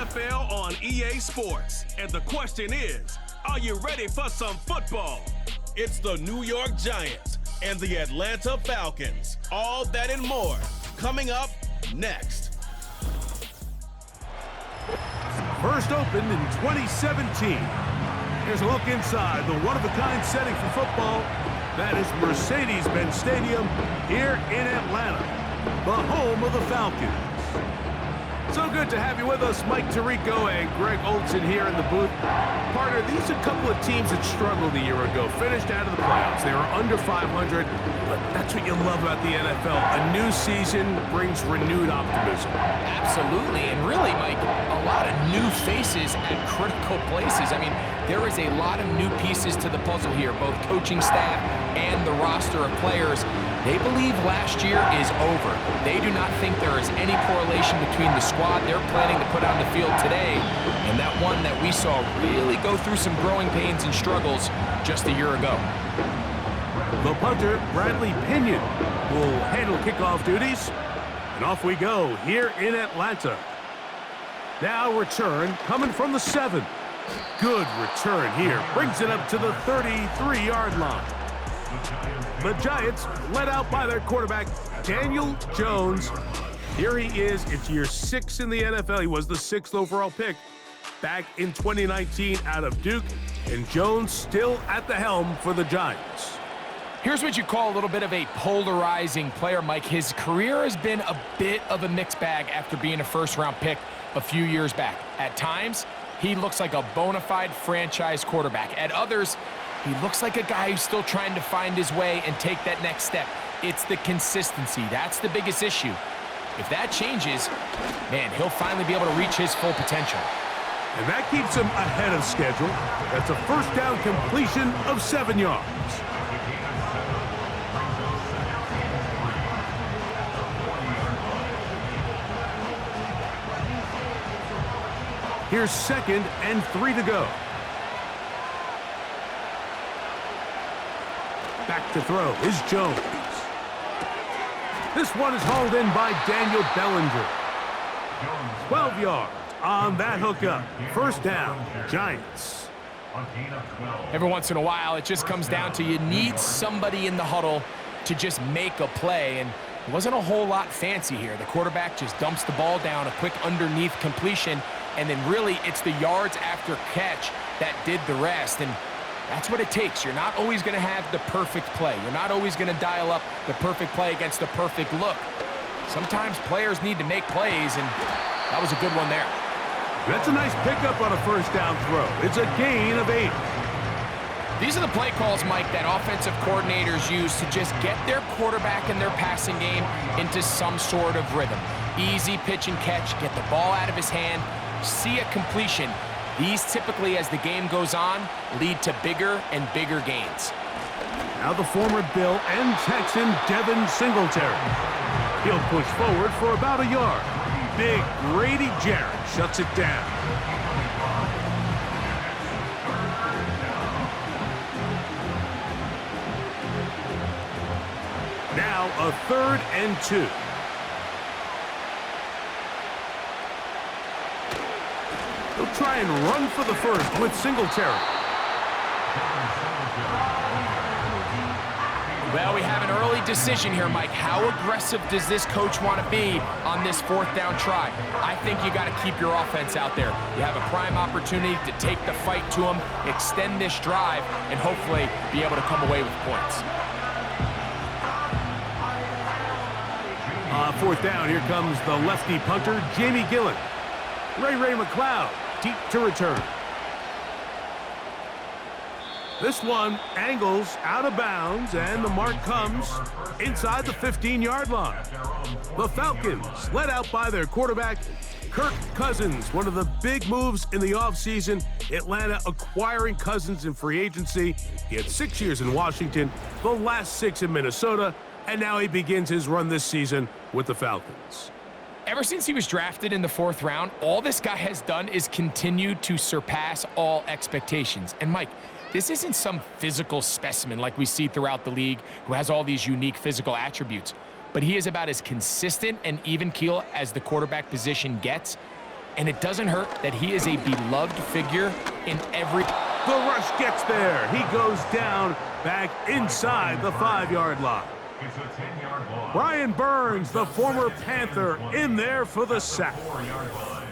NFL on EA Sports. And the question is, are you ready for some football? It's the New York Giants and the Atlanta Falcons. All that and more coming up next. First opened in 2017. Here's a look inside the one-of-a-kind setting for football. That is Mercedes-Benz Stadium here in Atlanta, the home of the Falcons. So good to have you with us, Mike Tirico and Greg Olson here in the booth. Partner, these are a couple of teams that struggled a year ago, finished out of the playoffs. They were under 500, but that's what you love about the NFL. A new season brings renewed optimism. Absolutely, and really, Mike, a lot of new faces at critical places. I mean, there is a lot of new pieces to the puzzle here, both coaching staff and the roster of players. They believe last year is over. They do not think there is any correlation between the squad they're planning to put on the field today and that one that we saw really go through some growing pains and struggles just a year ago. The punter, Bradley Pinion, will handle kickoff duties. And off we go here in Atlanta. Now return coming from the 7. Good return here. Brings it up to the 33-yard line. The Giants led out by their quarterback, Daniel Jones. Here he is. It's year 6 in the NFL. He was the 6th overall pick back in 2019 out of Duke. And Jones still at the helm for the Giants. Here's what you call a little bit of a polarizing player, Mike. His career has been a bit of a mixed bag after being a first-round pick a few years back. At times, he looks like a bona fide franchise quarterback. At others, he looks like a guy who's still trying to find his way and take that next step. It's the consistency. That's the biggest issue. If that changes, man, he'll finally be able to reach his full potential. And that keeps him ahead of schedule. That's a first down completion of 7 yards. Here's 2nd and 3 to go. Back to throw is Jones. This one is hauled in by Daniel Bellinger. 12 yards on that hookup. First down, Giants. Every once in a while, it just comes down to you need somebody in the huddle to just make a play, and it wasn't a whole lot fancy here. The quarterback just dumps the ball down, a quick underneath completion, and then really it's the yards after catch that did the rest. And that's what it takes. You're not always going to have the perfect play. You're not always going to dial up the perfect play against the perfect look. Sometimes players need to make plays, and that was a good one there. That's a nice pickup on a first down throw. It's a gain of 8. These are the play calls, Mike, that offensive coordinators use to just get their quarterback and their passing game into some sort of rhythm. Easy pitch and catch, get the ball out of his hand, see a completion. These typically, as the game goes on, lead to bigger and bigger gains. Now the former Bill and Texan Devin Singletary. He'll push forward for about a yard. Big Grady Jarrett shuts it down. Now a 3rd and 2. He'll try and run for the first with Singletary. Well, we have an early decision here, Mike. How aggressive does this coach want to be on this 4th down try? I think you got to keep your offense out there. You have a prime opportunity to take the fight to them, extend this drive, and hopefully be able to come away with points. 4th down, here comes the lefty punter, Jamie Gillen. Ray McLeod, deep to return. This one angles out of bounds, and the mark comes inside the 15-yard line. The Falcons, led out by their quarterback, Kirk Cousins. One of the big moves in the offseason, Atlanta acquiring Cousins in free agency. He had 6 years in Washington, the last 6 in Minnesota, and now he begins his run this season with the Falcons. Ever since he was drafted in the 4th round, all this guy has done is continue to surpass all expectations. And Mike, this isn't some physical specimen like we see throughout the league who has all these unique physical attributes, but he is about as consistent and even keel as the quarterback position gets. and it doesn't hurt that he is a beloved figure in every... The rush gets there. He goes down back inside the 5-yard line. It's a 10-yard loss. Brian Burns, the former Panther, in there for the sack. 4-yard line.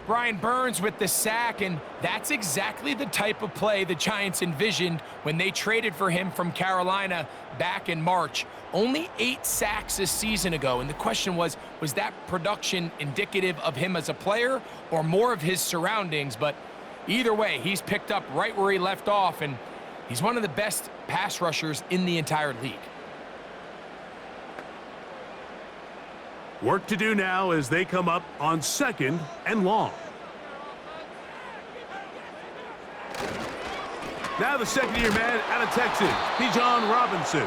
Brian Burns with the sack, and that's exactly the type of play the Giants envisioned when they traded for him from Carolina back in March. Only 8 sacks a season ago, and the question was that production indicative of him as a player or more of his surroundings? But either way, he's picked up right where he left off, and he's one of the best pass rushers in the entire league. Work to do now as they come up on 2nd and long. Now the second-year man out of Texas, Bijan Robinson.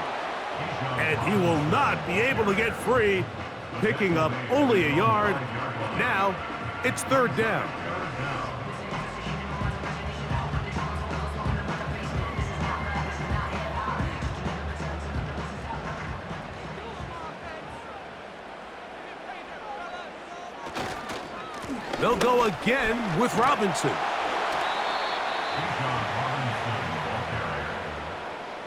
And he will not be able to get free, picking up only a yard. Now it's 3rd down. They'll go again with Robinson.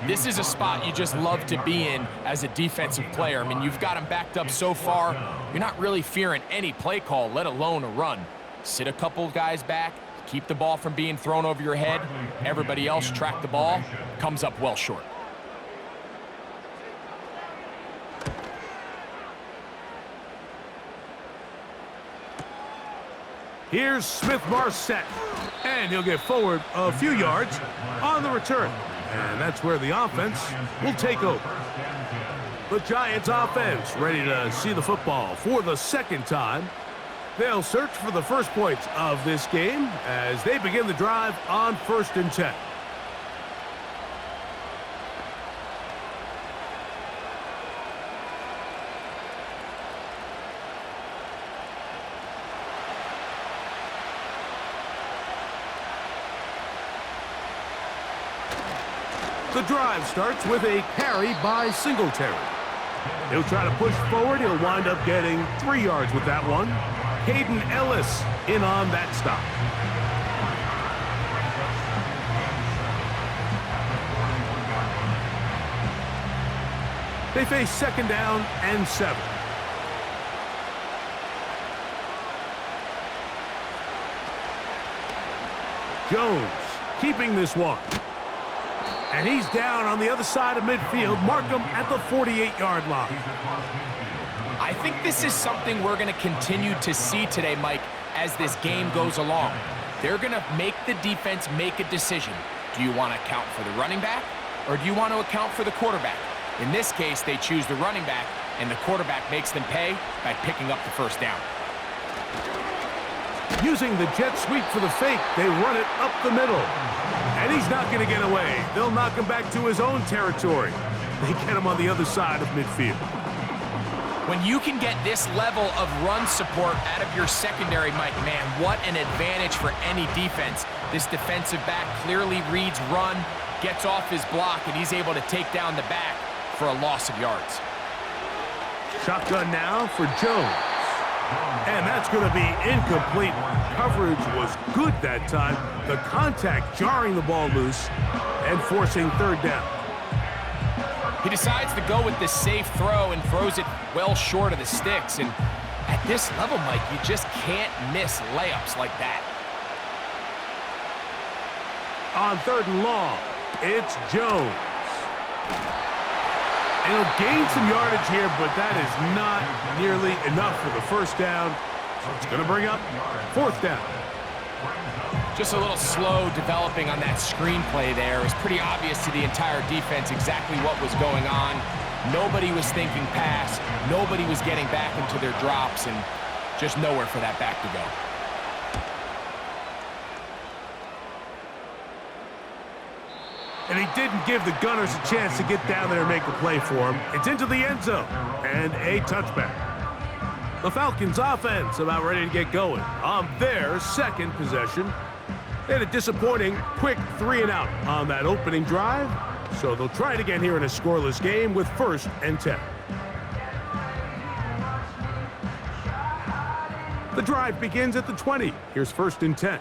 This is a spot you just love to be in as a defensive player. I mean, you've got him backed up so far, you're not really fearing any play call, let alone a run. Sit a couple guys back, keep the ball from being thrown over your head. Everybody else track the ball, comes up well short. Here's Smith-Marset, and he'll get forward a few yards on the return. And that's where the offense will take over. The Giants offense ready to see the football for the 2nd time. They'll search for the first points of this game as they begin the drive on 1st and 10. The drive starts with a carry by Singletary. He'll try to push forward. He'll wind up getting 3 yards with that one. Hayden Ellis in on that stop. They face 2nd down and 7. Jones keeping this one. And he's down on the other side of midfield. Mark him at the 48-yard line. I think this is something we're going to continue to see today, Mike, as this game goes along. They're going to make the defense make a decision. Do you want to account for the running back, or do you want to account for the quarterback? In this case, they choose the running back, and the quarterback makes them pay by picking up the 1st down. Using the jet sweep for the fake, they run it up the middle. And he's not going to get away. They'll knock him back to his own territory. They get him on the other side of midfield. When you can get this level of run support out of your secondary, Mike, man, what an advantage for any defense. This defensive back clearly reads run, gets off his block, and he's able to take down the back for a loss of yards. Shotgun now for Jones. And that's going to be incomplete. Coverage was good that time. The contact jarring the ball loose and forcing 3rd down. He decides to go with the safe throw and throws it well short of the sticks. And at this level, Mike, you just can't miss layups like that. On 3rd and long, it's Jones. And he'll gain some yardage here, but that is not nearly enough for the 1st down. So it's going to bring up 4th down. Just a little slow developing on that screenplay there. It was pretty obvious to the entire defense exactly what was going on. Nobody was thinking pass. Nobody was getting back into their drops, and just nowhere for that back to go. And he didn't give the Gunners a chance to get down there and make a play for him. It's into the end zone and a touchback. The Falcons offense about ready to get going on their 2nd possession. They had a disappointing quick 3-and-out on that opening drive, so they'll try it again here in a scoreless game with 1st and 10. The drive begins at the 20. Here's 1st and 10.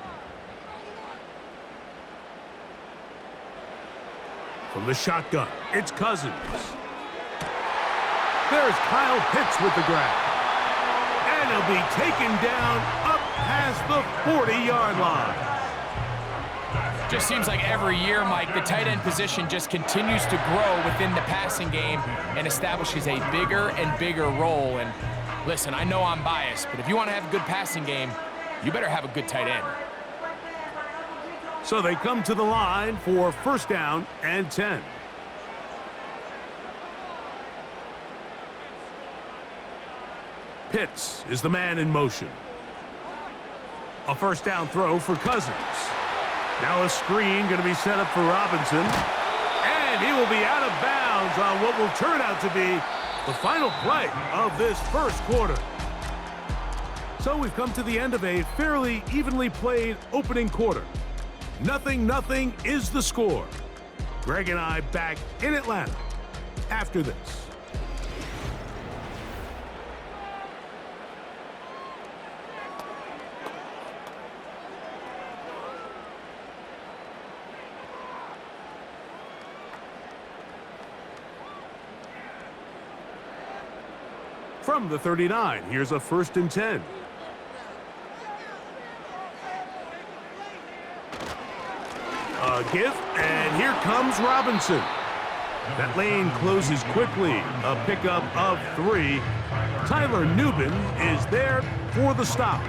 From the shotgun, it's Cousins. There's Kyle Pitts with the grab. And he'll be taken down up past the 40-yard line. Just seems like every year, Mike, the tight end position just continues to grow within the passing game and establishes a bigger and bigger role. And listen, I know I'm biased, but if you want to have a good passing game, you better have a good tight end. So they come to the line for 1st down and 10. Pitts is the man in motion. A 1st down throw for Cousins. Now a screen going to be set up for Robinson. And he will be out of bounds on what will turn out to be the final play of this 1st quarter. So we've come to the end of a fairly evenly played opening quarter. 0-0 is the score. Greg and I back in Atlanta after this. From the 39, here's a 1st and 10. A give, and here comes Robinson. That lane closes quickly. A pickup of 3. Tyler Nubin is there for the stop.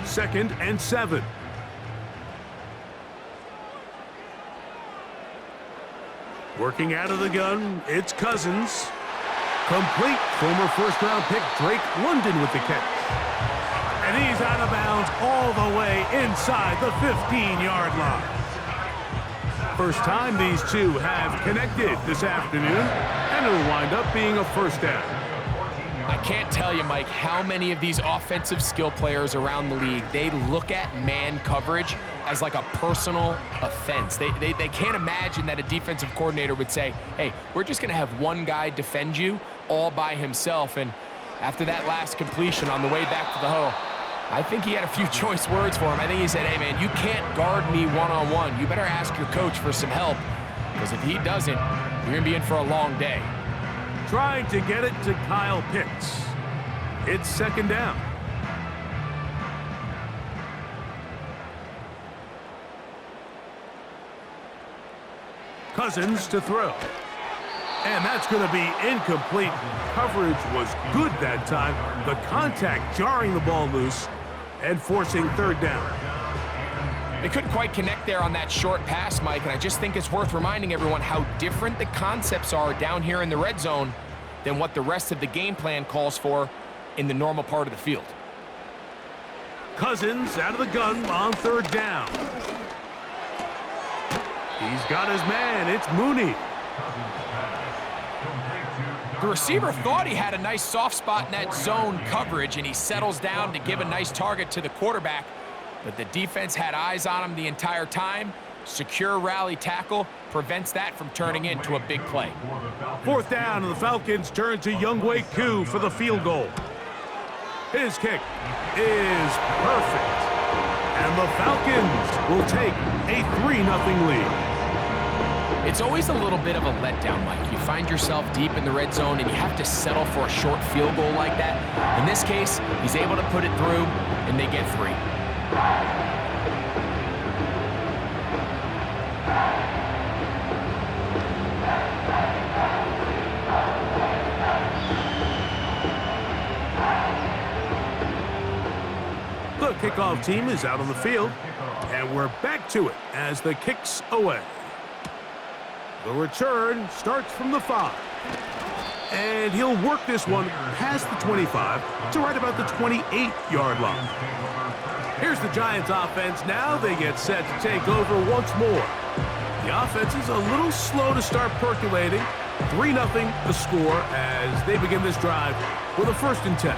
Second and 7. Working out of the gun, it's Cousins. Complete. Former 1st-round pick Drake London with the catch. And he's out of bounds all the way inside the 15-yard line. First time these two have connected this afternoon, and it'll wind up being a 1st down. I can't tell you, Mike, how many of these offensive skill players around the league, they look at man coverage as like a personal offense. They can't imagine that a defensive coordinator would say, hey, we're just going to have one guy defend you all by himself. And after that last completion on the way back to the huddle, I think he had a few choice words for him. I think he said, hey, man, you can't guard me one-on-one. You better ask your coach for some help, because if he doesn't, you're going to be in for a long day. Trying to get it to Kyle Pitts. It's 2nd down. Cousins to throw. And that's going to be incomplete. Coverage was good that time. The contact jarring the ball loose and forcing 3rd down. They couldn't quite connect there on that short pass, Mike, and I just think it's worth reminding everyone how different the concepts are down here in the red zone than what the rest of the game plan calls for in the normal part of the field. Cousins out of the gun on 3rd down. He's got his man. It's Mooney. The receiver thought he had a nice soft spot in that zone coverage, and he settles down to give a nice target to the quarterback. But the defense had eyes on him the entire time. Secure rally tackle prevents that from turning into a big play. 4th down, and the Falcons turn to Younghoe Koo for the field goal. His kick is perfect. And the Falcons will take a 3-0 lead. It's always a little bit of a letdown, Mike. You find yourself deep in the red zone, and you have to settle for a short field goal like that. In this case, he's able to put it through, and they get 3. The kickoff team is out on the field, and we're back to it as the kick's away. The return starts from the 5. And he'll work this one past the 25 to right about the 28-yard line. Here's the Giants offense now. They get set to take over once more. The offense is a little slow to start percolating. 3-0 the score as they begin this drive with a 1st and 10.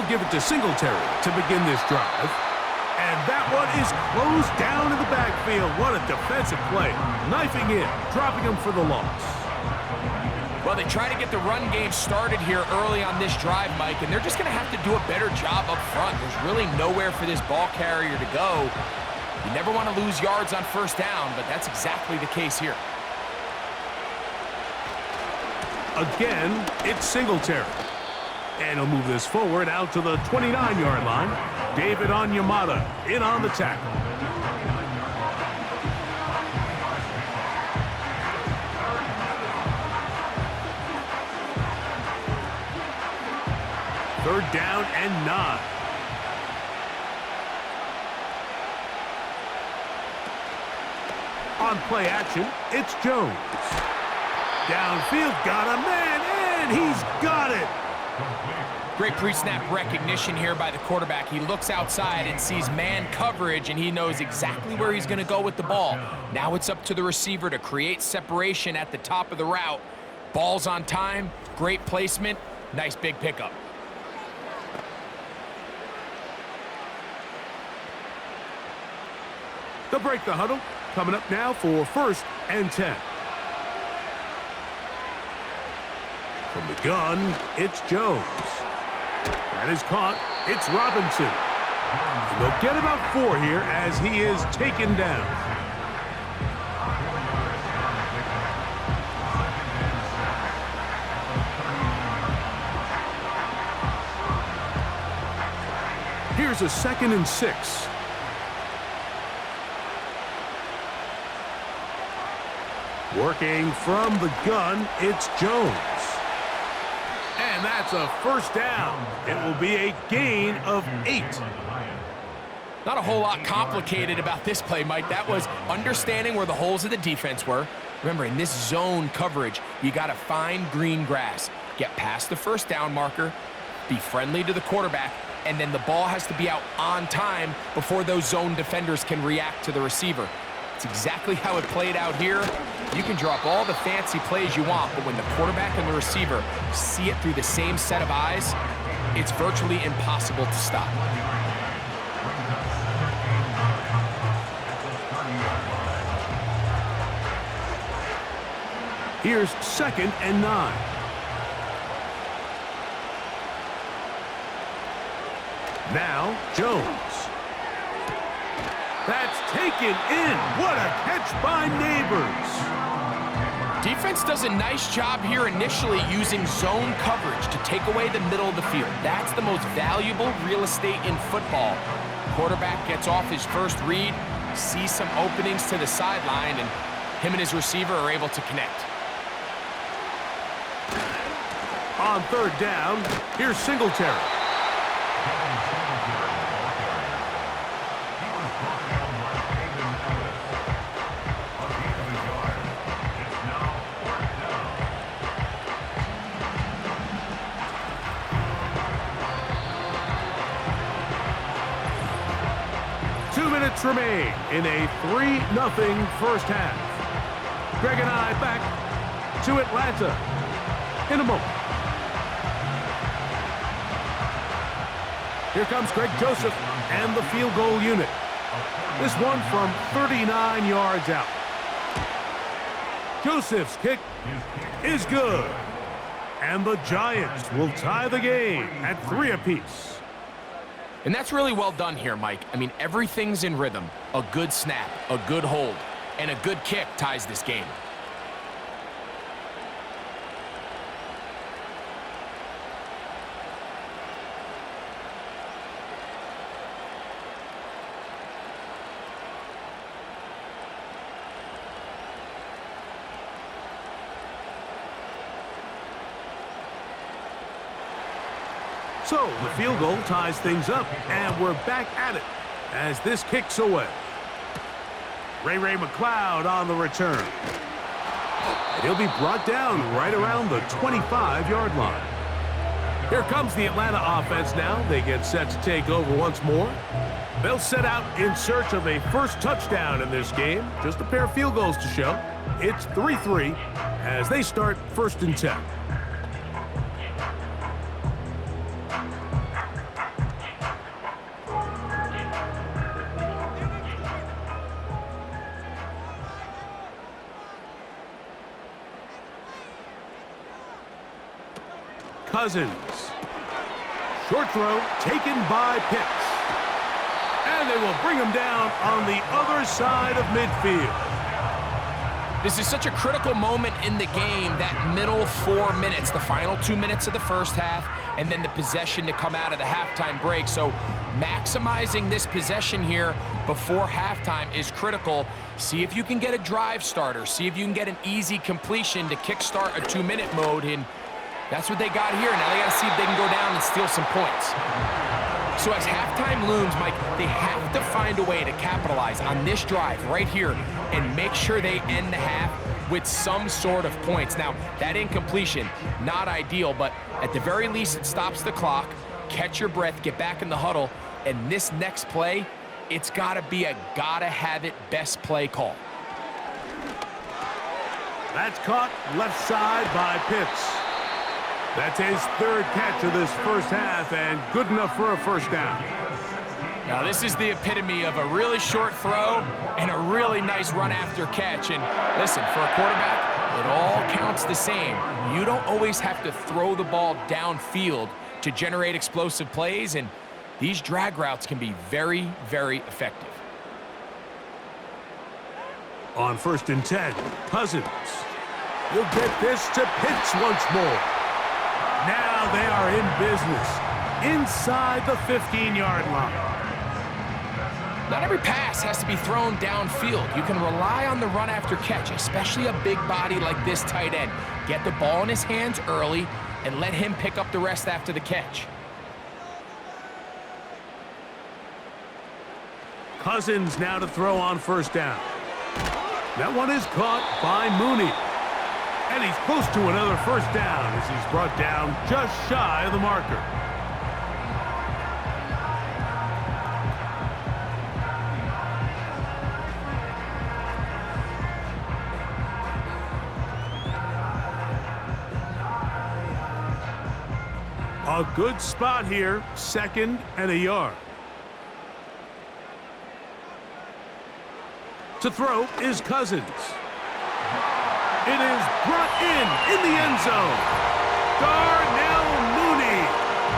They'll give it to Singletary to begin this drive. And that one is closed down in the backfield. What a defensive play. Knifing in, dropping him for the loss. Well, they try to get the run game started here early on this drive, Mike, and they're just going to have to do a better job up front. There's really nowhere for this ball carrier to go. You never want to lose yards on first down, but that's exactly the case here. Again, it's Singletary. And he'll move this forward out to the 29-yard line. David Onyemata in on the tackle. Third down and 9. On play action, it's Jones. Downfield, got a man, and he's got it. Great pre-snap recognition here by the quarterback. He looks outside and sees man coverage, and he knows exactly where he's going to go with the ball. Now it's up to the receiver to create separation at the top of the route. Ball's on time, great placement, nice big pickup. They'll break the huddle. Coming up now for 1st and 10. From the gun, it's Jones. That is caught. It's Robinson. And they'll get about 4 here as he is taken down. Here's a 2nd and 6. Working from the gun, it's Jones. And that's a 1st down. It will be a gain of 8. Not a whole lot complicated about this play, Mike. That was understanding where the holes of the defense were. Remember, in this zone coverage, you got to find green grass. Get past the 1st down marker, be friendly to the quarterback, and then the ball has to be out on time before those zone defenders can react to the receiver. It's exactly how it played out here. You can drop all the fancy plays you want, but when the quarterback and the receiver see it through the same set of eyes, it's virtually impossible to stop. Here's 2nd and 9. Now, Jones. That's taken in. What a catch by Neighbors. Defense does a nice job here initially using zone coverage to take away the middle of the field. That's the most valuable real estate in football. Quarterback gets off his first read, sees some openings to the sideline, and him and his receiver are able to connect. On 3rd down, here's Singletary. Remain in a 3-0 first half. Greg and I back to Atlanta in a moment. Here comes Greg Joseph and the field goal unit. This one from 39 yards out. Joseph's kick is good. And the Giants will tie the game at 3 apiece. And that's really well done here, Mike. I mean, everything's in rhythm. A good snap, a good hold, and a good kick ties this game. So the field goal ties things up, and we're back at it as this kicks away. Ray McLeod on the return. And he'll be brought down right around the 25-yard line. Here comes the Atlanta offense now. They get set to take over once more. They'll set out in search of a first touchdown in this game. Just a pair of field goals to show. It's 3-3 as they start 1st and 10. Cousins. Short throw taken by Pitts. And they will bring him down on the other side of midfield. This is such a critical moment in the game, that middle 4 minutes, the final 2 minutes of the first half, and then the possession to come out of the halftime break. So maximizing this possession here before halftime is critical. See if you can get a drive starter. See if you can get an easy completion to kickstart a 2-minute mode, and that's what they got here. Now they got to see if they can go down and steal some points. So as halftime looms, Mike, they have to find a way to capitalize on this drive right here and make sure they end the half with some sort of points. Now, that incompletion, not ideal, but at the very least, it stops the clock. Catch your breath, get back in the huddle, and this next play, it's got to be a gotta-have-it best play call. That's caught left side by Pitts. That's his third catch of this first half, and good enough for a first down. Now, this is the epitome of a really short throw and a really nice run after catch. And listen, for a quarterback, it all counts the same. You don't always have to throw the ball downfield to generate explosive plays, and these drag routes can be very, very effective. On 1st and 10, Cousins. You'll get this to Pitts once more. Now they are in business inside the 15-yard line. Not every pass has to be thrown downfield. You can rely on the run after catch, especially a big body like this tight end. Get the ball in his hands early and let him pick up the rest after the catch. Cousins now to throw on 1st down. That one is caught by Mooney. And he's close to another first down as he's brought down just shy of the marker. A good spot here, 2nd and a yard. To throw is Cousins. It is brought in the end zone. Darnell Mooney.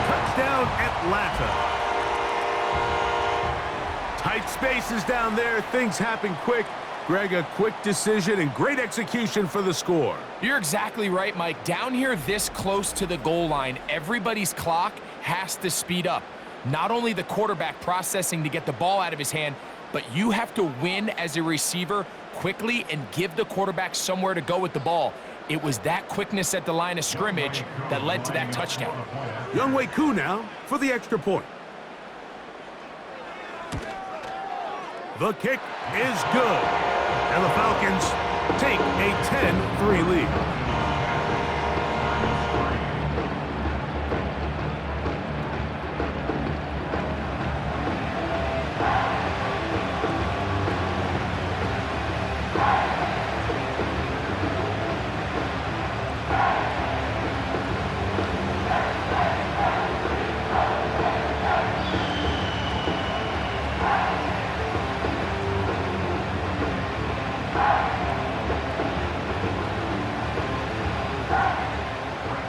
Touchdown, Atlanta. Tight spaces down there. Things happen quick. Greg, a quick decision and great execution for the score. You're exactly right, Mike. Down here this close to the goal line, everybody's clock has to speed up. Not only the quarterback processing to get the ball out of his hand, but you have to win as a receiver quickly and give the quarterback somewhere to go with the ball. It was that quickness at the line of scrimmage that led to that touchdown. Younghoe Koo now for the extra point. The kick is good, and the Falcons take a 10-3 lead.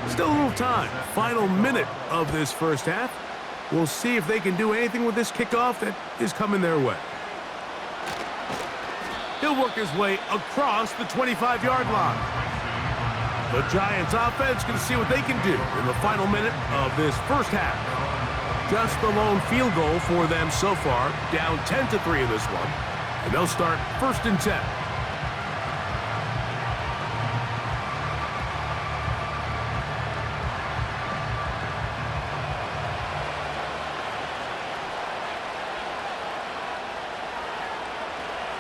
Still a little time. Final minute of this first half. We'll see if they can do anything with this kickoff that is coming their way. He'll work his way across the 25-yard line. The Giants offense can see what they can do in the final minute of this first half. Just the lone field goal for them so far, down 10-3 in this one. And they'll start 1st and 10.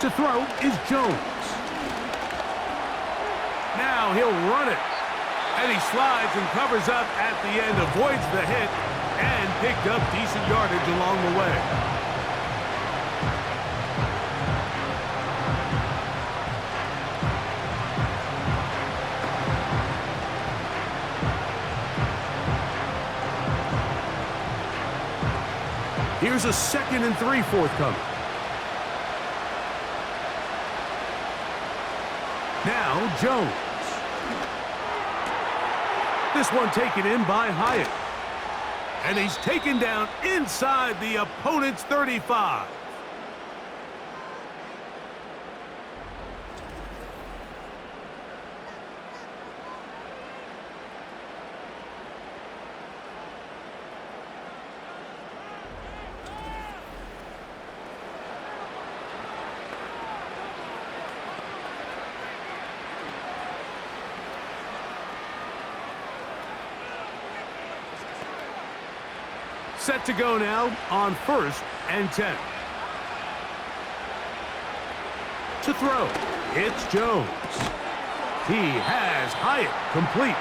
To throw is Jones. Now he'll run it. And he slides and covers up at the end, avoids the hit, and picked up decent yardage along the way. Here's a 2nd and 3 forthcoming. Now Jones. The This one taken in by Hyatt. And he's taken down inside the opponent's 35. Set to go now on 1st and 10. To throw, it's Jones. He has Hyatt complete.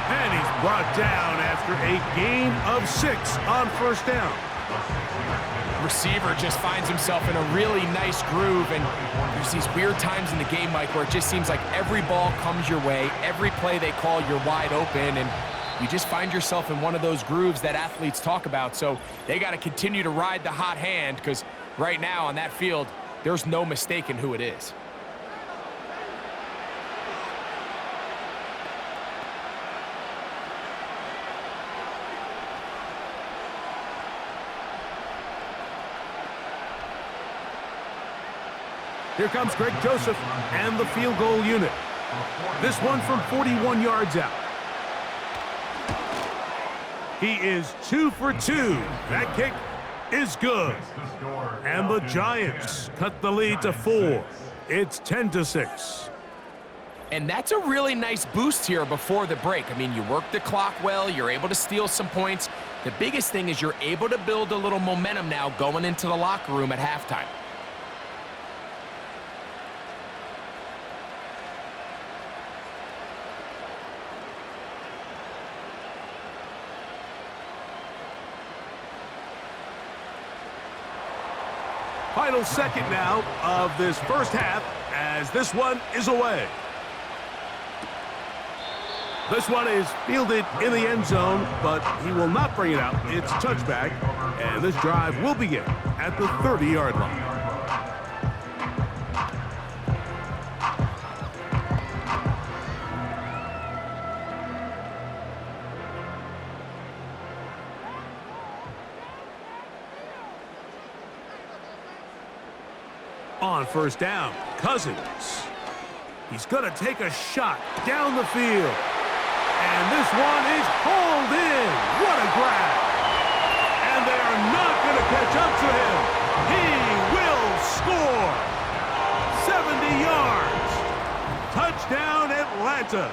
And he's brought down after a gain of 6 on 1st down. Receiver just finds himself in a really nice groove, and there's these weird times in the game, Mike, where it just seems like every ball comes your way, every play they call, you're wide open, and you just find yourself in one of those grooves that athletes talk about. So they got to continue to ride the hot hand, because right now on that field, there's no mistaking who it is. Here comes Greg Joseph and the field goal unit. This one from 41 yards out. He is 2 for 2. That kick is good. And the Giants cut the lead to 4. It's 10-6. And that's a really nice boost here before the break. I mean, you work the clock well, you're able to steal some points. The biggest thing is you're able to build a little momentum now going into the locker room at halftime. Final second now of this first half as this one is away. This one is fielded in the end zone, but he will not bring it out. It's touchback, and this drive will begin at the 30-yard line. On 1st down, Cousins. He's going to take a shot down the field. And this one is hauled in. What a grab. And they are not going to catch up to him. He will score. 70 yards. Touchdown, Atlanta.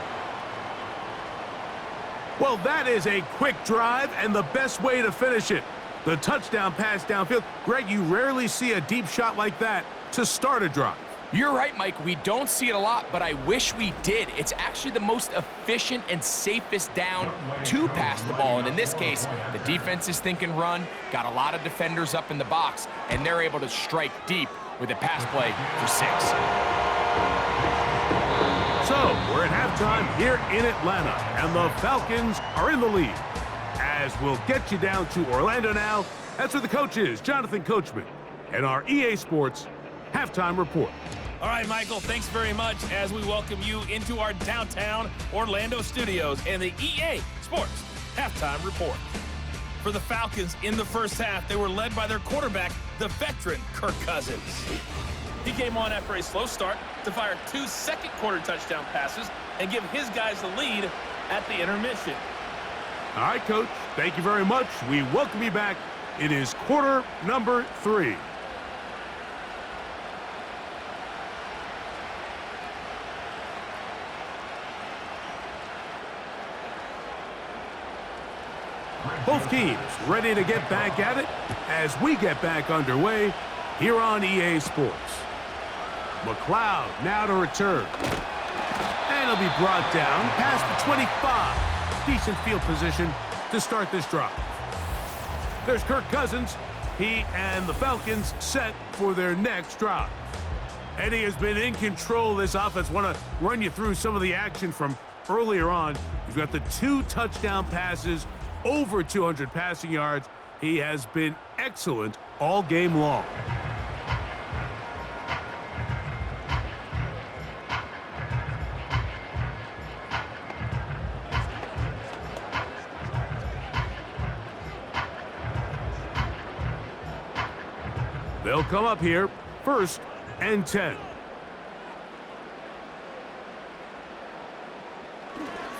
Well, that is a quick drive and the best way to finish it. The touchdown pass downfield. Greg, you rarely see a deep shot like that to start a drive. You're right, Mike. We don't see it a lot, but I wish we did. It's actually the most efficient and safest down to pass the ball. And in this case, the defense is thinking run, got a lot of defenders up in the box, and they're able to strike deep with a pass play for 6. So, we're at halftime here in Atlanta, and the Falcons are in the lead. As we'll get you down to Orlando now, that's where the coach is, Jonathan Coachman, and our EA Sports Halftime Report. All right, Michael, thanks very much as we welcome you into our downtown Orlando studios and the EA Sports Halftime Report. For the Falcons in the first half, they were led by their quarterback, the veteran Kirk Cousins. He came on after a slow start to fire 2 second-quarter touchdown passes and give his guys the lead at the intermission. All right, Coach, thank you very much. We welcome you back. It is quarter number 3. Both teams ready to get back at it as we get back underway here on EA Sports. McLeod now to return. And he'll be brought down past the 25. Decent field position to start this drive. There's Kirk Cousins. He and the Falcons set for their next drive. And he has been in control of this offense. Want to run you through some of the action from earlier on. You've got the 2 touchdown passes, over 200 passing yards. He has been excellent all game long. They'll come up here, 1st and 10.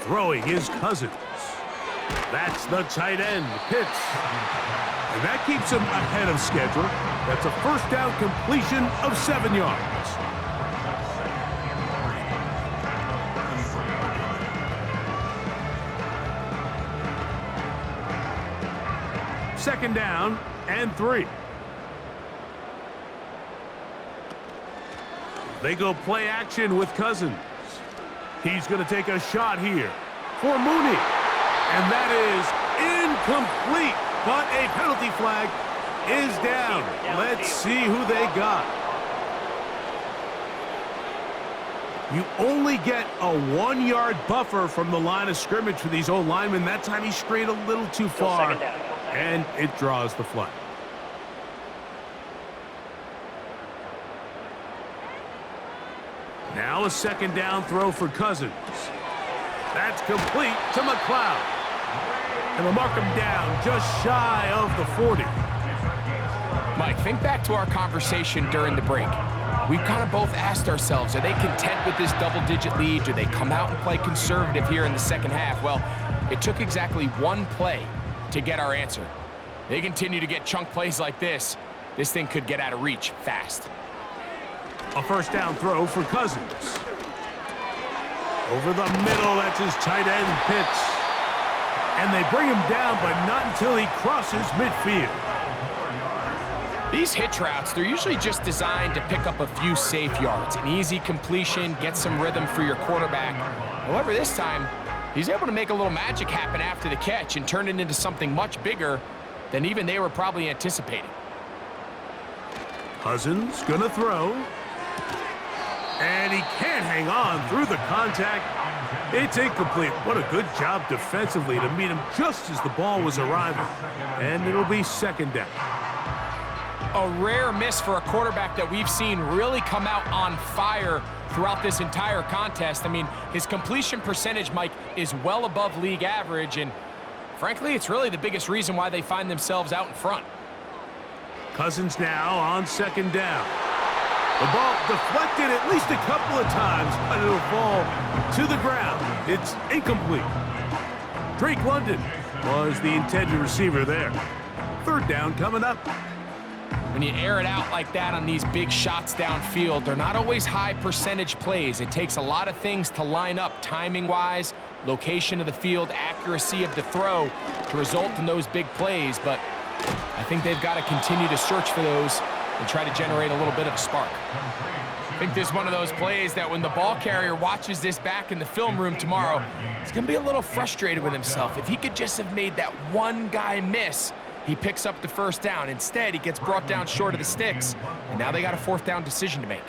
Throwing is Cousins. That's the tight end, Pitts. And that keeps him ahead of schedule. That's a first down completion of 7 yards. Second down and 3. They go play action with Cousins. He's going to take a shot here for Mooney. And that is incomplete. But a penalty flag is down. Let's see who they got. You only get a 1-yard buffer from the line of scrimmage for these old linemen. That time he strayed a little too far, and it draws the flag. Now a second down throw for Cousins. That's complete to McLeod. And they'll mark him down just shy of the 40. Mike, think back to our conversation during the break. We kind of both asked ourselves, are they content with this double-digit lead? Do they come out and play conservative here in the second half? Well, it took exactly one play to get our answer. They continue to get chunk plays like this. This thing could get out of reach fast. A first down throw for Cousins. Over the middle, that's his tight end, Pitts. And they bring him down, but not until he crosses midfield. These hitch routes, they're usually just designed to pick up a few safe yards. An easy completion, get some rhythm for your quarterback. However, this time, he's able to make a little magic happen after the catch and turn it into something much bigger than even they were probably anticipating. Cousins gonna throw. And he can't hang on through the contact. It's incomplete. What a good job defensively to meet him just as the ball was arriving. And it'll be second down. A rare miss for a quarterback that we've seen really come out on fire throughout this entire contest. I mean, his completion percentage, Mike, is well above league average, and frankly, it's really the biggest reason why they find themselves out in front. Cousins now on second down. The ball deflected at least a couple of times, but it'll fall to the ground. It's incomplete. Drake London was the intended receiver there. Third down coming up. When you air it out like that on these big shots downfield, they're not always high percentage plays. It takes a lot of things to line up timing-wise, location of the field, accuracy of the throw to result in those big plays, but I think they've got to continue to search for those and try to generate a little bit of a spark. I think this is one of those plays that when the ball carrier watches this back in the film room tomorrow, he's going to be a little frustrated with himself. If he could just have made that one guy miss, he picks up the first down. Instead, he gets brought down short of the sticks, and now they got a fourth down decision to make.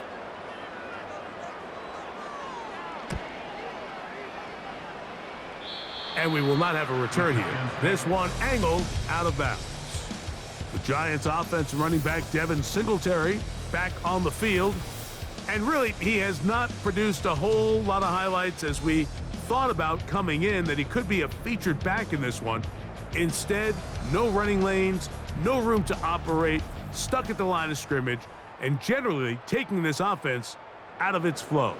And we will not have a return here. This one angled out of bounds. The Giants offense running back Devin Singletary back on the field. And really, he has not produced a whole lot of highlights as we thought about coming in that he could be a featured back in this one. Instead, no running lanes, no room to operate, stuck at the line of scrimmage, and generally taking this offense out of its flow.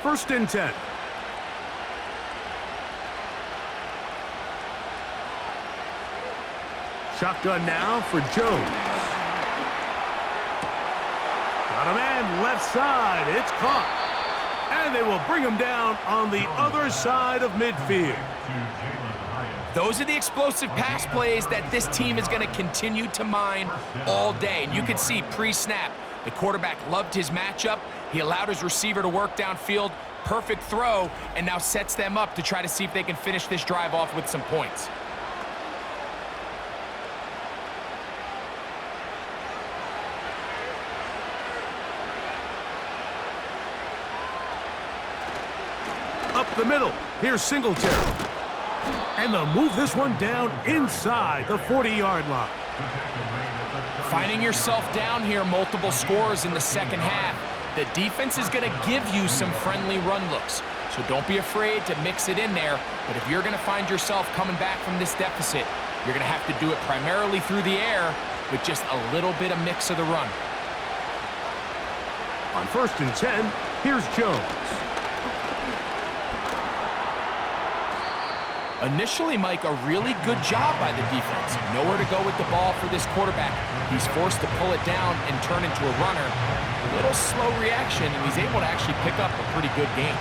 First and 10. Shotgun now for Jones. Got a man left side. It's caught. And they will bring him down on the other side of midfield. Those are the explosive pass plays that this team is going to continue to mine all day. And you can see pre-snap, the quarterback loved his matchup. He allowed his receiver to work downfield. Perfect throw, and now sets them up to try to see if they can finish this drive off with some points. Up the middle. Here's Singletary. And they'll move this one down inside the 40-yard line. Finding yourself down here, multiple scores in the second half. The defense is going to give you some friendly run looks, so don't be afraid to mix it in there. But if you're going to find yourself coming back from this deficit, you're going to have to do it primarily through the air with just a little bit of mix of the run. On 1st and 10, here's Jones. Initially, Mike, a really good job by the defense. Nowhere to go with the ball for this quarterback. He's forced to pull it down and turn into a runner. A little slow reaction, and he's able to actually pick up a pretty good game.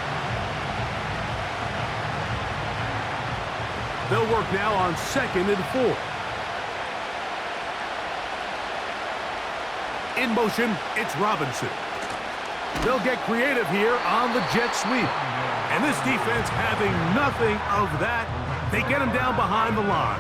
They'll work now on 2nd and 4. In motion, it's Robinson. They'll get creative here on the jet sweep. And this defense having nothing of that, they get him down behind the line.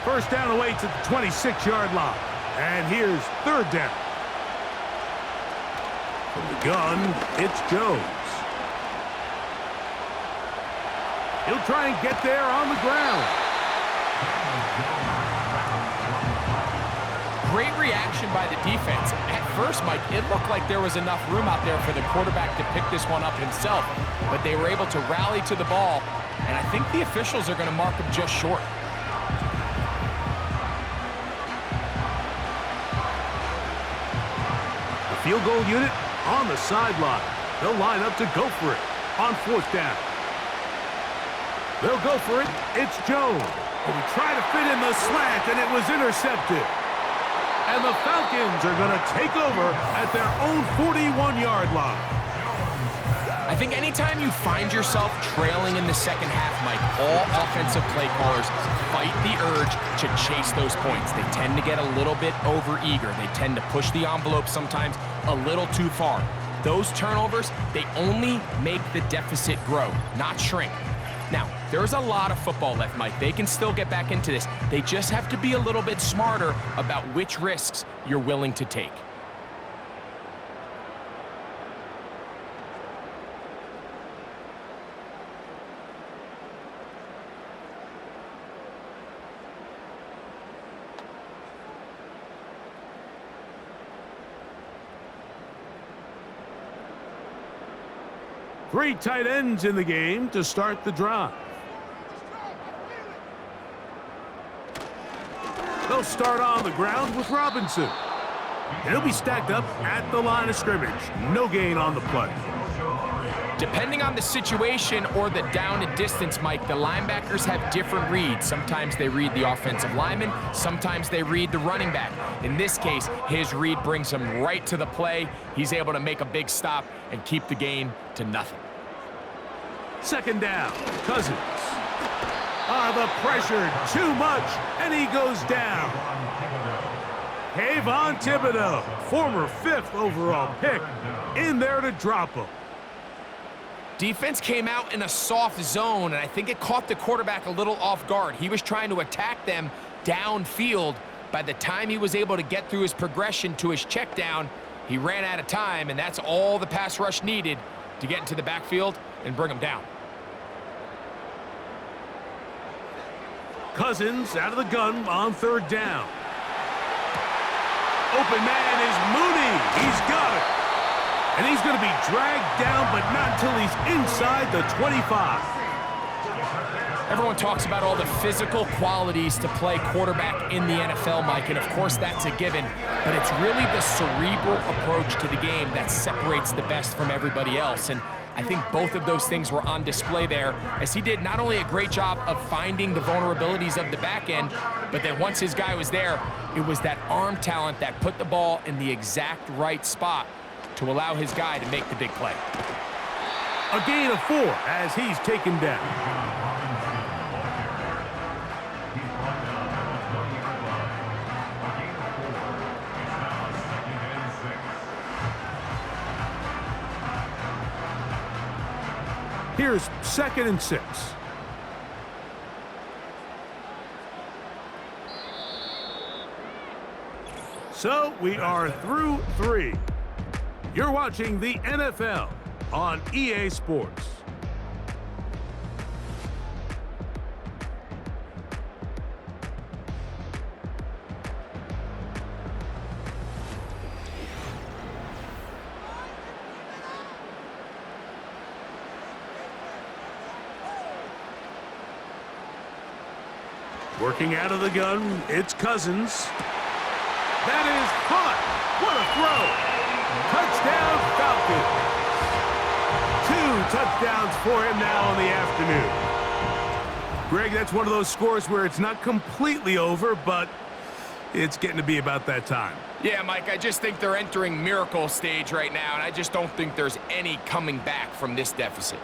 First down away to the 26-yard line. And here's 3rd down. From the gun, it's Jones. He'll try and get there on the ground. Great reaction by the defense. At first, Mike, it looked like there was enough room out there for the quarterback to pick this one up himself, but they were able to rally to the ball, and I think the officials are going to mark him just short. The field goal unit on the sideline. They'll line up to go for it on 4th down. They'll go for it. It's Jones. But he tried to fit in the slant, and it was intercepted. And the Falcons are going to take over at their own 41-yard line. I think anytime you find yourself trailing in the second half, Mike, all offensive play callers fight the urge to chase those points. They tend to get a little bit over-eager. They tend to push the envelope sometimes a little too far. Those turnovers, they only make the deficit grow, not shrink. Now, there's a lot of football left, Mike. They can still get back into this. They just have to be a little bit smarter about which risks you're willing to take. Three tight ends in the game to start the drive. They'll start on the ground with Robinson. He'll be stacked up at the line of scrimmage. No gain on the play. Depending on the situation or the down and distance, Mike, the linebackers have different reads. Sometimes they read the offensive lineman. Sometimes they read the running back. In this case, his read brings him right to the play. He's able to make a big stop and keep the gain to nothing. 2nd down, Cousins. The pressure, too much, and he goes down. Kayvon Thibodeau, former 5th overall pick, in there to drop him. Defense came out in a soft zone, and I think it caught the quarterback a little off guard. He was trying to attack them downfield. By the time he was able to get through his progression to his check down, he ran out of time, and that's all the pass rush needed to get into the backfield and bring him down. Cousins out of the gun on 3rd down. Open man is Mooney. He's got it. And he's going to be dragged down, but not until he's inside the 25. Everyone talks about all the physical qualities to play quarterback in the NFL, Mike, and of course that's a given, but it's really the cerebral approach to the game that separates the best from everybody else, and I think both of those things were on display there, as he did not only a great job of finding the vulnerabilities of the back end, but then once his guy was there, it was that arm talent that put the ball in the exact right spot to allow his guy to make the big play. A gain of 4 as he's taken down. Here's 2nd and 6. So we are through 3. You're watching the NFL on EA Sports. Working out of the gun, it's Cousins. That is caught. What a throw. Touchdown, Falcons. 2 touchdowns for him now in the afternoon. Greg, that's one of those scores where it's not completely over, but it's getting to be about that time. Yeah, Mike, I just think they're entering miracle stage right now, and I just don't think there's any coming back from this deficit.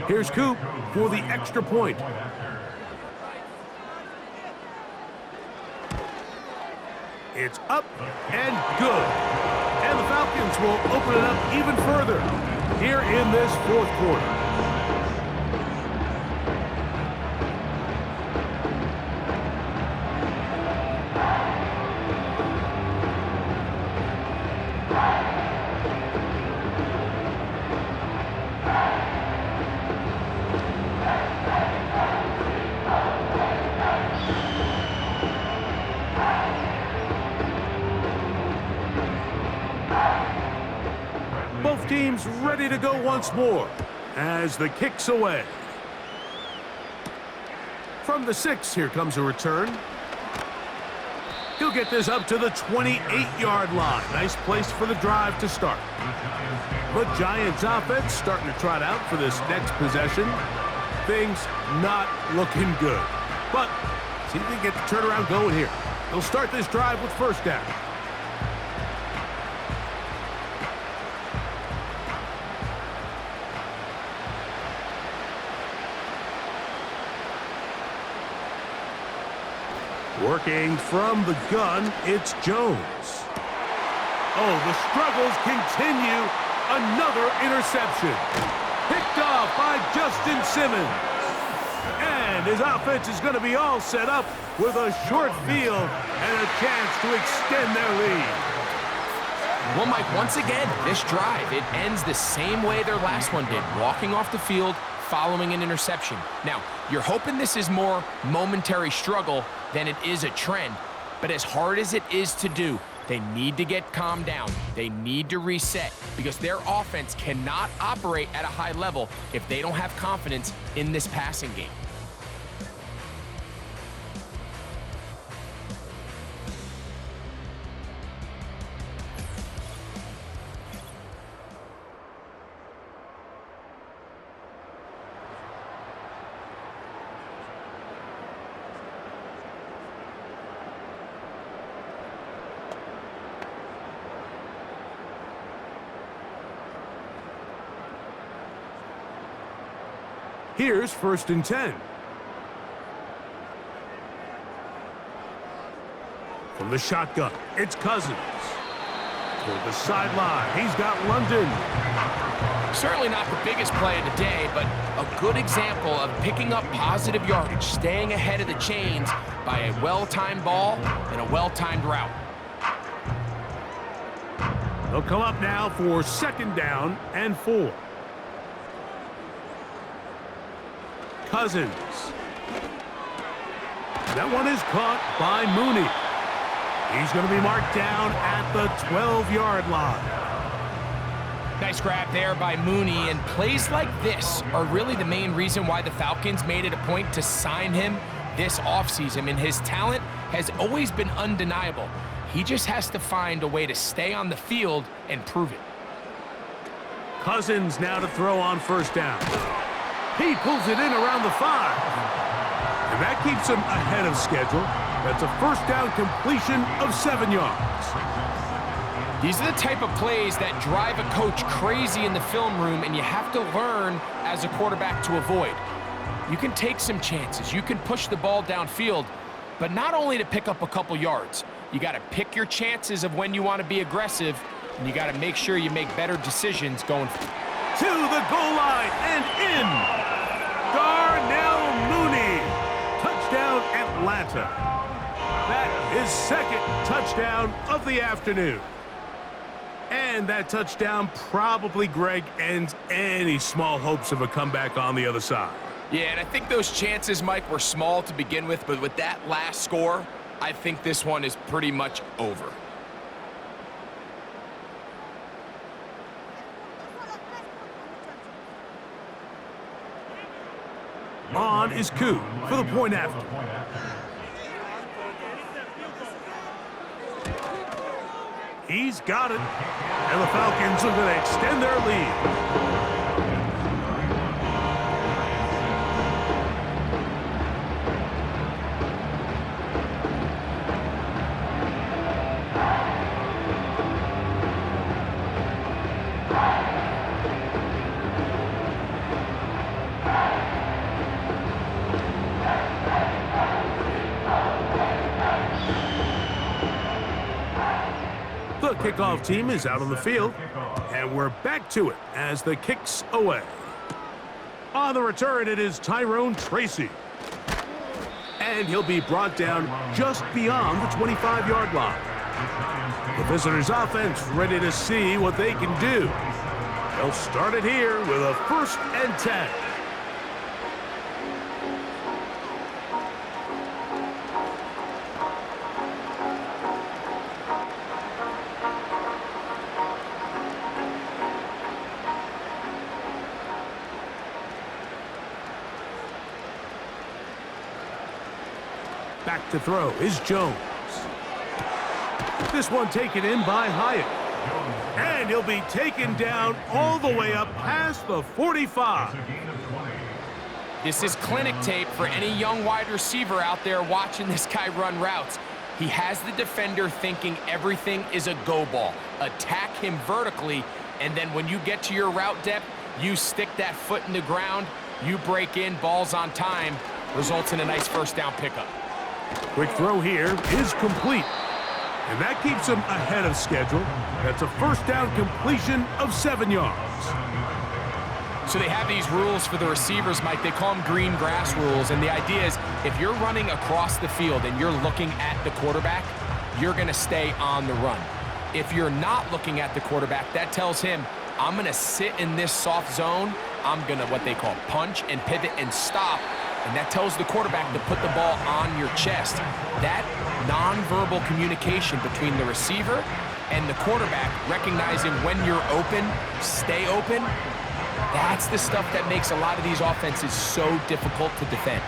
Here's Coop for the extra point. It's up and good. And the Falcons will open it up even further here in this fourth quarter. Both teams ready to go once more as the kick's away. From the 6, here comes a return. He'll get this up to the 28-yard line. Nice place for the drive to start. The Giants offense starting to trot out for this next possession. Things not looking good. But see if they get the turnaround going here. They'll start this drive with first down. Working from the gun, it's Jones. Oh, the struggles continue. Another interception. Picked off by Justin Simmons. And his offense is going to be all set up with a short field and a chance to extend their lead. Well, Mike, once again, this drive, it ends the same way their last one did, walking off the field, following an interception. Now, you're hoping this is more momentary struggle than it is a trend, but as hard as it is to do, they need to get calmed down. They need to reset because their offense cannot operate at a high level if they don't have confidence in this passing game. Here's 1st and 10. From the shotgun, it's Cousins. Toward the sideline, he's got London. Certainly not the biggest play of the day, but a good example of picking up positive yardage, staying ahead of the chains by a well-timed ball and a well-timed route. They'll come up now for 2nd down and 4. Cousins. That one is caught by Mooney. He's going to be marked down at the 12-yard line. Nice grab there by Mooney, and plays like this are really the main reason why the Falcons made it a point to sign him this offseason, and his talent has always been undeniable. He just has to find a way to stay on the field and prove it. Cousins now to throw on 1st down. He pulls it in around the 5. And that keeps him ahead of schedule. That's a 1st down completion of 7 yards. These are the type of plays that drive a coach crazy in the film room, and you have to learn as a quarterback to avoid. You can take some chances. You can push the ball downfield, but not only to pick up a couple yards. You got to pick your chances of when you want to be aggressive and you got to make sure you make better decisions going To the goal line and in. Darnell Mooney. Touchdown, Atlanta. That is second touchdown of the afternoon. And that touchdown probably, Greg, ends any small hopes of a comeback on the other side. Yeah, and I think those chances, Mike, were small to begin with, but with that last score, I think this one is pretty much over. On is Koo for the point after. He's got it. And the Falcons are going to extend their lead. The kickoff team is out on the field, and we're back to it as the kick's away. On the return, it is Tyrone Tracy. And he'll be brought down just beyond the 25-yard line. The visitors' offense ready to see what they can do. They'll start it here with a 1st and 10. Back to throw is Jones. This one taken in by Hyatt. And he'll be taken down all the way up past the 45. This is clinic tape for any young wide receiver out there watching this guy run routes. He has the defender thinking everything is a go ball. Attack him vertically, and then when you get to your route depth, you stick that foot in the ground, you break in, balls on time, results in a nice 1st down pickup. Quick throw here is complete. And that keeps him ahead of schedule. That's a 1st down completion of 7 yards. So they have these rules for the receivers, Mike. They call them green grass rules. And the idea is if you're running across the field and you're looking at the quarterback, you're going to stay on the run. If you're not looking at the quarterback, that tells him, I'm going to sit in this soft zone. I'm going to what they call punch and pivot and stop. And that tells the quarterback to put the ball on your chest. That nonverbal communication between the receiver and the quarterback, recognizing when you're open, stay open, that's the stuff that makes a lot of these offenses so difficult to defend.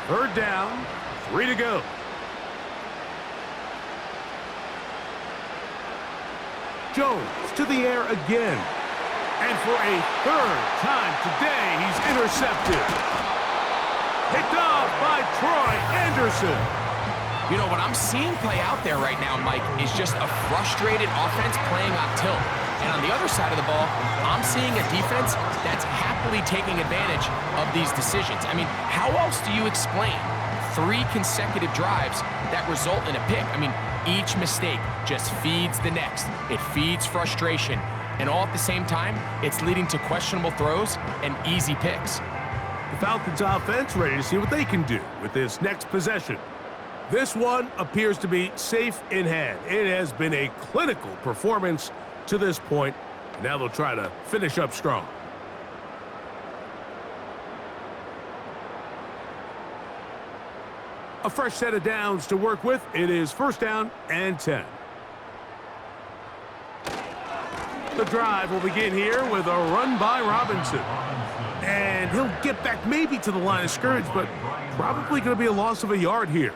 3rd down, 3 to go. Jones to the air again. And for a 3rd time today, he's intercepted. Picked off by Troy Anderson. You know, what I'm seeing play out there right now, Mike, is just a frustrated offense playing on tilt. And on the other side of the ball, I'm seeing a defense that's happily taking advantage of these decisions. I mean, how else do you explain 3 consecutive drives that result in a pick? I mean, each mistake just feeds the next. It feeds frustration. And all at the same time, it's leading to questionable throws and easy picks. The Falcons offense ready to see what they can do with this next possession. This one appears to be safe in hand. It has been a clinical performance to this point. Now they'll try to finish up strong. A fresh set of downs to work with. It is 1st down and 10. The drive will begin here with a run by Robinson. And he'll get back maybe to the line of scrimmage, but probably going to be a loss of a yard here.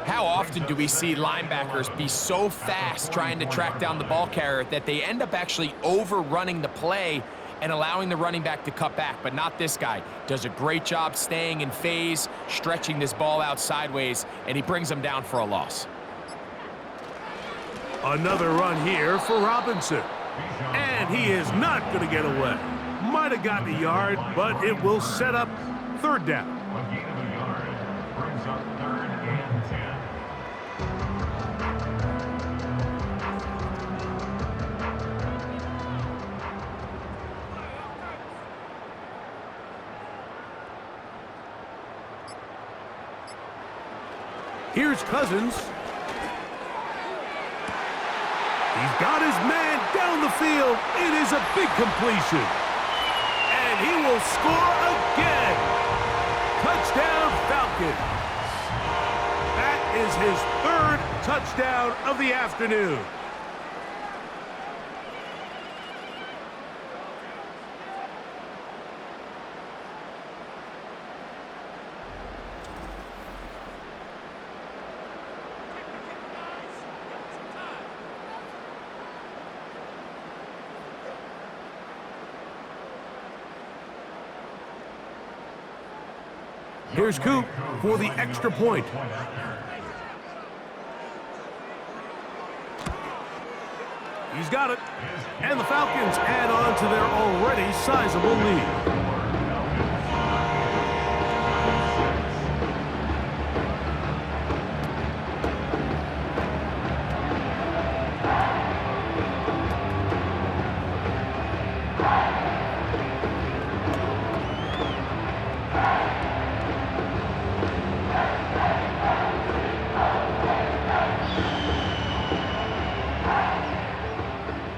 How often do we see linebackers be so fast trying to track down the ball carrier that they end up actually overrunning the play and allowing the running back to cut back? But not this guy. Does a great job staying in phase, stretching this ball out sideways, and he brings them down for a loss. Another run here for Robinson. And he is not going to get away. Might have gotten a yard, but it will set up 3rd down. A gain of a yard brings up 3rd and 10. Here's Cousins. He's got his man down the field. It is a big completion. And he will score again. Touchdown, Falcons. That is his third touchdown of the afternoon. Here's Coop for the extra point. He's got it. And the Falcons add on to their already sizable lead.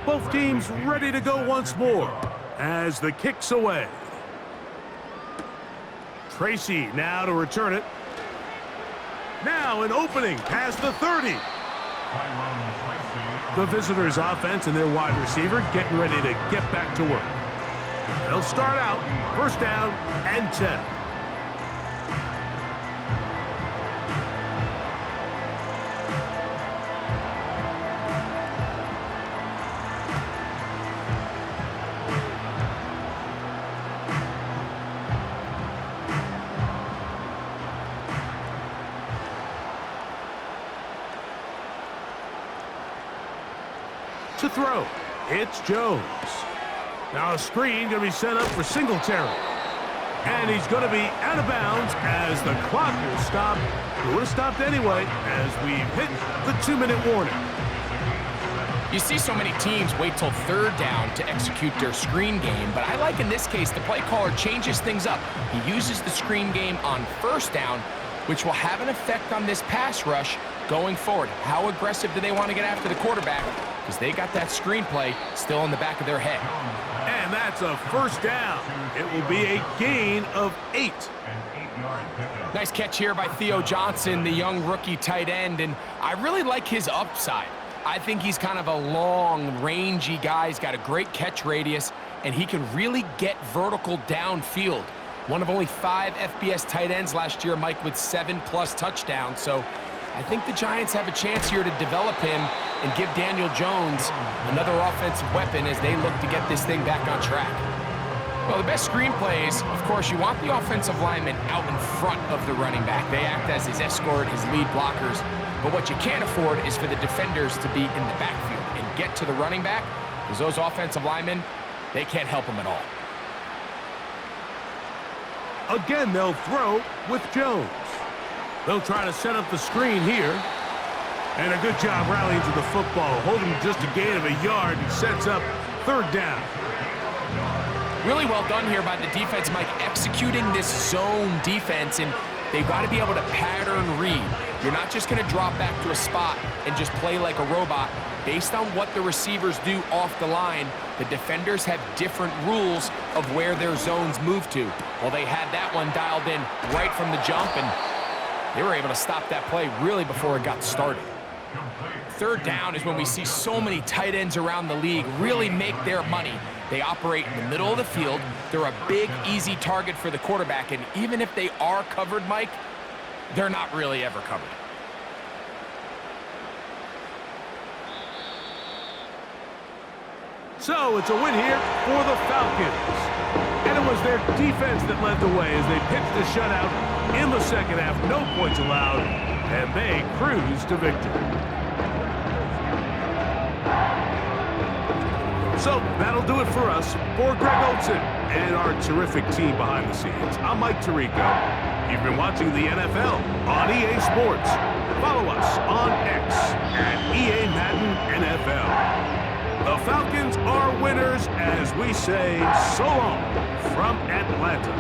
Both teams ready to go once more as the kick's away. Tracy now to return it. Now an opening past the 30. The visitors' offense and their wide receiver getting ready to get back to work. They'll start out first down and 10. To throw, it's Jones. Now a screen going to be set up for Singletary. And he's going to be out of bounds as the clock will stop. It would have stopped anyway as we've hit the 2-minute warning. You see so many teams wait till third down to execute their screen game, but I like in this case the play caller changes things up. He uses the screen game on first down, which will have an effect on this pass rush going forward. How aggressive do they want to get after the quarterback? Because they got that screenplay still in the back of their head. And that's a first down. It will be a gain of 8. Nice catch here by Theo Johnson, the young rookie tight end, and I really like his upside. I think he's kind of a long, rangy guy. He's got a great catch radius, and he can really get vertical downfield. One of only 5 FBS tight ends last year, Mike, with 7+ touchdowns. So I think the Giants have a chance here to develop him and give Daniel Jones another offensive weapon as they look to get this thing back on track. Well, the best screenplays, of course, you want the offensive lineman out in front of the running back. They act as his escort, his lead blockers. But what you can't afford is for the defenders to be in the backfield and get to the running back, because those offensive linemen, they can't help him at all. Again, they'll throw with Jones. They'll try to set up the screen here. And a good job rallying to the football, holding just a gain of a yard and sets up third down. Really well done here by the defense, Mike, executing this zone defense, and they've got to be able to pattern read. You're not just going to drop back to a spot and just play like a robot. Based on what the receivers do off the line, the defenders have different rules of where their zones move to. Well, they had that one dialed in right from the jump, and they were able to stop that play really before it got started. Third down is when we see so many tight ends around the league really make their money. They operate in the middle of the field. They're a big, easy target for the quarterback, and even if they are covered, Mike, they're not really ever covered. So it's a win here for the Falcons. And it was their defense that led the way as they pitched a shutout in the second half. No points allowed, and they cruise to victory. So that'll do it for us. For Greg Olson and our terrific team behind the scenes, I'm Mike Tirico. You've been watching the NFL on EA Sports. Follow us on X at EA Madden NFL. The Falcons are winners as we say so long from Atlanta.